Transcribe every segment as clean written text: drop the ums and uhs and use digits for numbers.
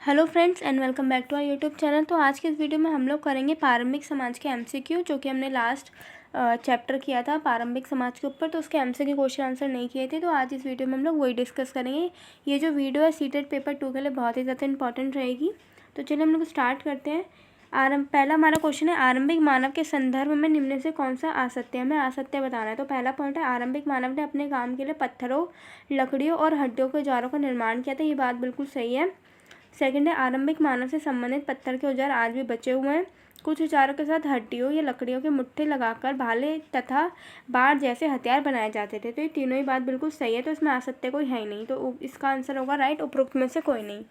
Hello friends and welcome back to our YouTube channel. तो आज के इस वीडियो में हम लोग करेंगे प्रारंभिक समाज के एमसीक्यू, जो कि हमने लास्ट चैप्टर किया था प्रारंभिक समाज के ऊपर। तो उसके एमसीक्यू क्वेश्चन आंसर नहीं किए थे, तो आज इस वीडियो में हम लोग वही डिस्कस करेंगे। ये जो वीडियो है सीटेट पेपर 2 के लिए बहुत ही ज़्यादा इंपॉर्टेंट रहेगी। तो चलिए हम लोग स्टार्ट करते हैं। पहला हमारा क्वेश्चन है, आरंभिक मानव के संदर्भ में निम्न से कौन सा असत्य हमें असत्य बताना है। तो पहला पॉइंट है, आरंभिक मानव ने अपने काम के लिए पत्थरों, लकड़ियों और हड्डियों के औजारों का निर्माण किया था। ये बात बिल्कुल सही है। सेकंड है, आरंभिक मानव से संबंधित पत्थर के औजार आज भी बचे हुए हैं। कुछ औजारों के साथ हड्डियों या लकड़ियों के मुट्ठे लगाकर भाले तथा बाढ़ जैसे हथियार बनाए जाते थे। तो ये तीनों ही बात बिल्कुल सही है, तो इसमें असत्य कोई है ही नहीं। तो इसका आंसर होगा राइट, उपरोक्त में से कोई नहीं।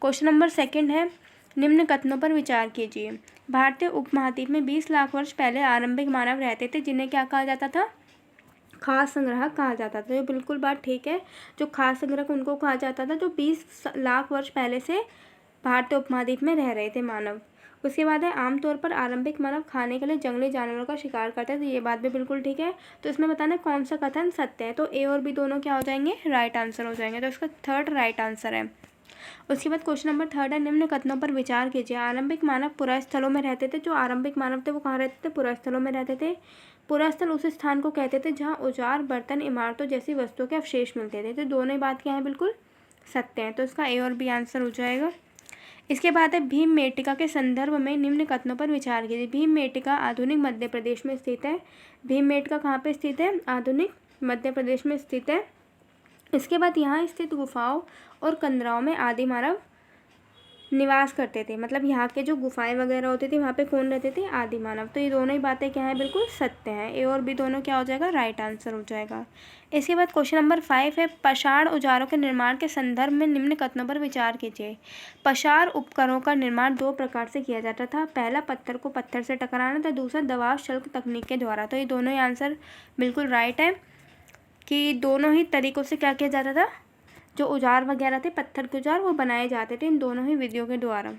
क्वेश्चन नंबर सेकंड है, निम्न कथनों पर विचार कीजिए। भारतीय उपमहाद्वीप में 20 लाख वर्ष पहले आरंभिक मानव रहते थे, जिन्हें क्या कहा जाता था? खाद्य संग्राहक कहा जाता था। ये बिल्कुल बात ठीक है। जो खाद्य संग्राहक उनको कहा जाता था जो 20 लाख वर्ष पहले से भारतीय उपमहाद्वीप में रह रहे थे मानव। उसके बाद है, आमतौर पर आरंभिक मानव खाने के लिए जंगली जानवरों का शिकार करते थे। ये बात भी बिल्कुल ठीक है। तो इसमें बताना है कौन सा कथन सत्य है। तो ए और बी दोनों क्या हो जाएंगे? राइट आंसर हो जाएंगे। तो इसका थर्ड राइट आंसर है। उसके बाद क्वेश्चन नंबर थर्ड है, निम्न कथनों पर विचार कीजिए। आरंभिक मानव पुरास्थलों में रहते थे। जो आरंभिक मानव थे वो कहाँ रहते थे? पुरास्थलों में रहते थे। पुरास्थल उस स्थान को कहते थे जहाँ औजार, बर्तन, इमारतों जैसी वस्तुओं के अवशेष मिलते थे। तो दोनों ही बात क्या है? बिल्कुल सत्य है। तो इसका ए और बी आंसर हो जाएगा। इसके बाद है, भीमबेटका के संदर्भ में निम्न कथनों पर विचार कीजिए। भीमबेटका आधुनिक मध्य प्रदेश में स्थित है। भीमबेटका कहाँ पे स्थित है? आधुनिक मध्य प्रदेश में स्थित है। इसके बाद यहाँ स्थित गुफाओं और कंदराओं में आदि मानव निवास करते थे। मतलब यहाँ के जो गुफाएं वगैरह होती थी वहाँ पे कौन रहते थे? आदि मानव। तो ये दोनों ही बातें क्या है? बिल्कुल सत्य हैं। ए और बी दोनों क्या हो जाएगा? राइट आंसर हो जाएगा। इसके बाद क्वेश्चन नंबर 5 है, पाषाण औजारों के निर्माण के संदर्भ में निम्न कथनों पर विचार कीजिए। पाषाण उपकरणों का निर्माण 2 प्रकार से किया जाता था। पहला, पत्थर को पत्थर से टकराना था। दूसरा, दबाव शल्क तकनीक के द्वारा। तो ये दोनों ही आंसर बिल्कुल राइट है कि दोनों ही तरीक़ों से क्या किया जाता था? जो औजार वगैरह थे, पत्थर के औजार, वो बनाए जाते थे इन दोनों ही विधियों के द्वारा।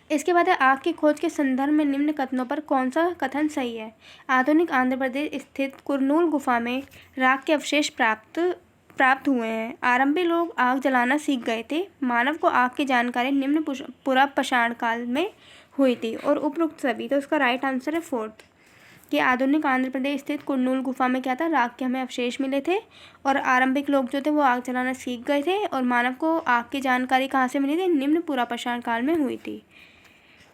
इसके बाद है, आग की खोज के संदर्भ में निम्न कथनों पर कौन सा कथन सही है। आधुनिक आंध्र प्रदेश स्थित कुरनूल गुफा में राख के अवशेष प्राप्त हुए हैं। आरंभी लोग आग जलाना सीख गए थे। मानव को आग की जानकारी निम्न पुरापाषाण काल में हुई थी और उपरोक्त सभी। तो इसका राइट आंसर है फोर्थ, कि आधुनिक आंध्र प्रदेश स्थित कुरनूल गुफा में क्या था? राख के हमें अवशेष मिले थे और आरंभिक लोग जो थे वो आग जलाना सीख गए थे और मानव को आग की जानकारी कहाँ से मिली थी? निम्न पुरापाषाण काल में हुई थी।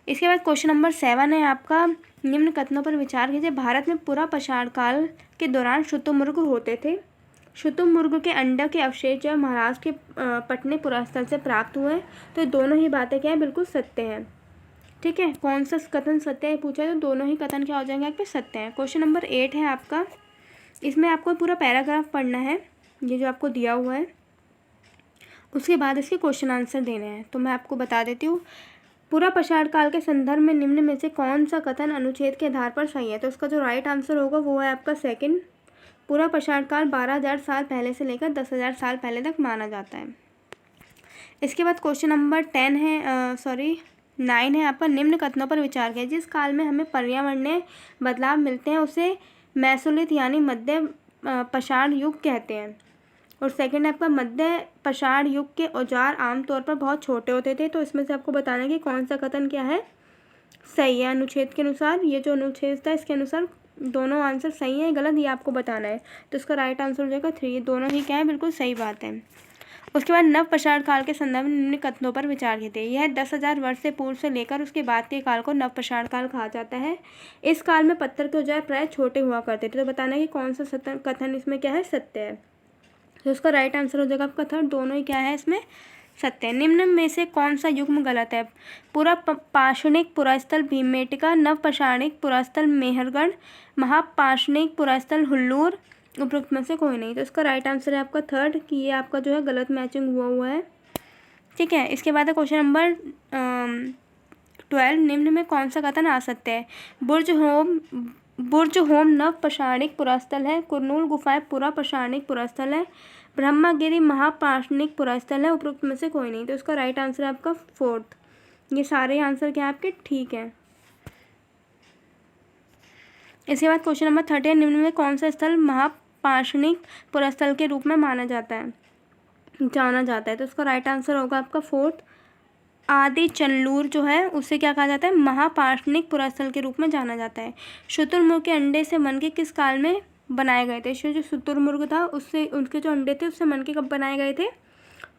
इसके बाद क्वेश्चन नंबर 7 है आपका, निम्न कथनों पर विचार कीजिए। भारत में पुरापाषाण काल के दौरान शुतुरमुर्ग होते थे। शुतुरमुर्ग के अंडे के अवशेष जो महाराष्ट्र के पटने पुरास्थल से प्राप्त हुए। तो दोनों ही बातें क्या है? बिल्कुल सत्य हैं। ठीक है, कौन सा कथन सत्य है पूछा है, तो दोनों ही कथन क्या हो जाएंगे आपके? सत्य है। क्वेश्चन नंबर 8 है आपका, इसमें आपको पूरा पैराग्राफ पढ़ना है, ये जो आपको दिया हुआ है। उसके बाद इसके क्वेश्चन आंसर देने हैं। तो मैं आपको बता देती हूँ, पुरापाषाण काल के संदर्भ में निम्न में से कौन सा कथन अनुच्छेद के आधार पर सही है। तो इसका जो राइट आंसर होगा वो है आपका सेकेंड। पुरापाषाण काल 12,000 साल पहले से लेकर 10,000 साल पहले तक माना जाता है। इसके बाद क्वेश्चन नंबर 9 है आपका, निम्न कथनों पर विचार किया। जिस काल में हमें पर्यावरणीय बदलाव मिलते हैं उसे मेसोलिथ यानी मध्य पाषाण युग कहते हैं। और सेकंड है आपका, मध्य पाषाण युग के औजार आमतौर पर बहुत छोटे होते थे। तो इसमें से आपको बताना है कि कौन सा कथन क्या है? सही है अनुच्छेद के अनुसार। ये जो अनुच्छेद था इसके अनुसार दोनों आंसर सही है, गलत ये आपको बताना है। तो इसका राइट आंसर हो जाएगा 3। दोनों ही क्या है? बिल्कुल सही बात है। उसके बाद नवपाषाण काल के संदर्भ में निम्न कथनों पर विचार कीजिए। यह 10,000 वर्ष से पूर्व से लेकर उसके बाद के काल को नवपाषाण काल कहा जाता है। इस काल में पत्थर के औजार प्राय छोटे हुआ करते थे। तो बताना है कि कौन सा कथन इसमें क्या है? सत्य है। तो उसका राइट आंसर हो जाएगा आपका थर्ड। दोनों ही क्या है इसमें? सत्य है। निम्न में से कौन सा युग्म गलत है? पुरापाषाणिक पुरास्थल भीमबेटका, नवपाषाणिक पुरास्थल मेहरगढ़, महापाषाणिक पुरास्थल हुल्लूर, उपरोक्त में से कोई नहीं। तो इसका राइट आंसर है आपका थर्ड, कि ये आपका जो है गलत मैचिंग हुआ है। ठीक है, इसके बाद है क्वेश्चन नंबर 12, निम्न में कौन सा कथन आ सकता है? बुर्ज होम नवपाषाणिक पुरास्थल है। कुरनूल गुफाएं पुरापाषाणिक पुरास्थल है। ब्रह्मगिरी महापाषाणिक पुरास्थल है। उपरोक्त में से कोई नहीं। तो इसका राइट आंसर है आपका फोर्थ। ये सारे आंसर क्या आपके ठीक है। इसके बाद क्वेश्चन नंबर 13, निम्न में कौन सा स्थल महापाषाणिक पुरास्थल के रूप में माना जाता है? जाना जाता है। तो उसका राइट आंसर होगा आपका फोर्थ, आदि चंदलूर जो है उसे क्या कहा जाता है, महापाषाणिक पुरास्थल के रूप में जाना जाता है। शुतुरमुर्ग के अंडे से मनके किस काल में बनाए गए थे? जो शुतुरमुर्ग था उससे उनके जो अंडे थे उससे मनके कब बनाए गए थे?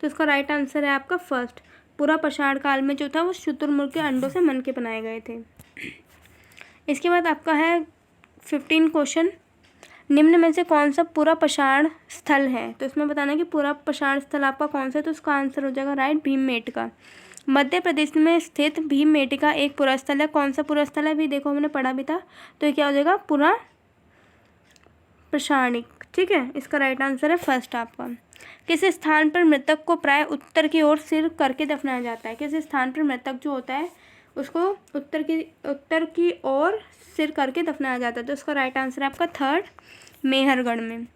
तो इसका राइट आंसर है आपका फर्स्ट, पुरापाषाण काल में जो था वो शुतुरमुर्ग के अंडों से मनके बनाए गए थे। इसके बाद आपका है 15 क्वेश्चन, निम्न में से कौन सा पुरापाषाण स्थल है? तो इसमें बताना है कि पुरापाषाण स्थल आपका कौन सा है। तो उसका आंसर हो जाएगा राइट, भीमबेटका। मध्य प्रदेश में स्थित भीमबेटका एक पुरास्थल है। कौन सा पुरास्थल है? अभी देखो हमने पढ़ा भी था। तो ये क्या हो जाएगा, पुरापाषाणिक। ठीक है, इसका राइट आंसर है फर्स्ट आपका। किस स्थान पर मृतक को प्राय उत्तर की ओर सिर करके दफनाया जाता है? किस स्थान पर मृतक जो होता है उसको उत्तर की ओर सिर करके दफनाया जाता है? तो उसका राइट आंसर है आपका थर्ड, मेहरगढ़ में।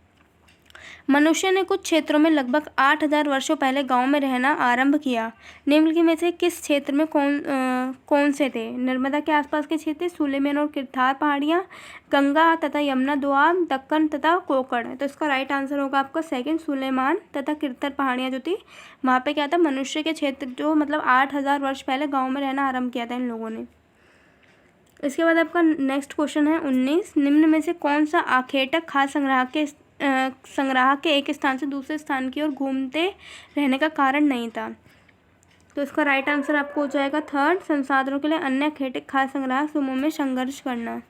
मनुष्य ने कुछ क्षेत्रों में लगभग 8000 वर्षों पहले गांव में रहना आरंभ किया। निम्नलिखित में से किस क्षेत्र में कौन से थे? नर्मदा के आसपास के क्षेत्र, सुलेमान और किरथार पहाड़ियाँ, गंगा तथा यमुना दोआब, दक्कन तथा कोकण। तो इसका राइट आंसर होगा आपका सेकंड, सुलेमान तथा किरथार पहाड़ियाँ जो थी वहाँ पे क्या था, मनुष्य के क्षेत्र जो मतलब 8000 वर्ष पहले गाँव में रहना आरम्भ किया था इन लोगों ने। इसके बाद आपका नेक्स्ट क्वेश्चन है 19, निम्न में से कौन सा आखेटक खाद्य संग्राहक के एक स्थान से दूसरे स्थान की ओर घूमते रहने का कारण नहीं था? तो इसका राइट आंसर आपको हो जाएगा थर्ड, संसाधनों के लिए अन्य आखेटक खाद्य संग्राहक समूह में संघर्ष करना।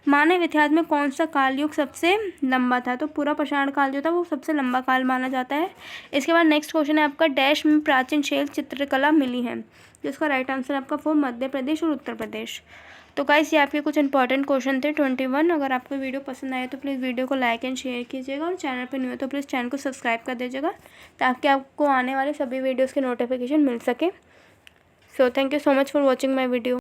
मानव इतिहास में कौन सा काल युग सबसे लंबा था? तो पुरापाषाण काल जो था वो सबसे लंबा काल माना जाता है। इसके बाद नेक्स्ट क्वेश्चन है आपका, डैश में प्राचीन शैल चित्रकला मिली है? जिसका राइट आंसर आपका फोर, मध्य प्रदेश और उत्तर प्रदेश। तो गाइस ये आपके कुछ इंपॉर्टेंट क्वेश्चन थे 21। अगर आपको वीडियो पसंद आए तो प्लीज़ वीडियो को लाइक एंड शेयर कीजिएगा और चैनल पर न्यू है तो प्लीज़ चैनल को सब्सक्राइब कर दीजिएगा ताकि आपको आने वाले सभी वीडियोस के नोटिफिकेशन मिल सके। So thank you so much for watching my video.